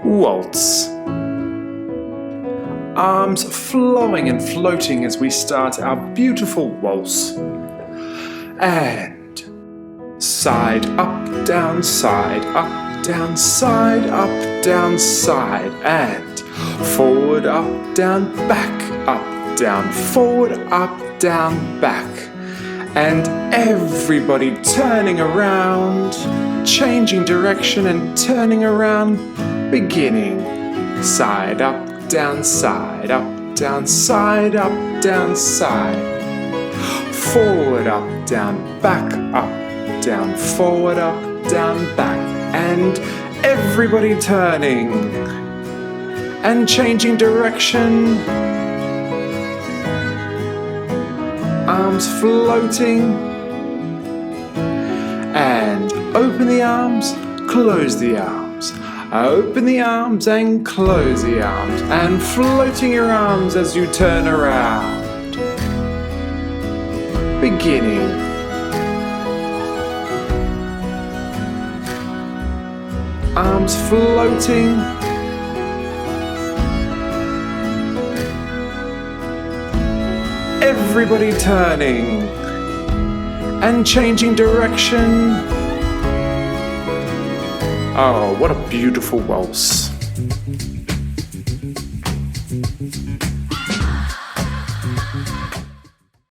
Waltz. Arms flowing and floating as we start our beautiful waltz. And side, up, down, side, up, down, side, up, down, side. And forward, up, down, back, up, down, forward, up, down, back. And everybody turning around, changing direction and turning around, beginning. Side, up, down, side, up, down, side, up, down, side. Forward, up, down, back, up, down, forward, up, down, back. And everybody turning and changing direction. Arms floating. And open the arms, close the arms. Open the arms and close the arms. And floating your arms as you turn around. Beginning. Arms floating. Everybody turning and changing direction. Oh, what a beautiful waltz.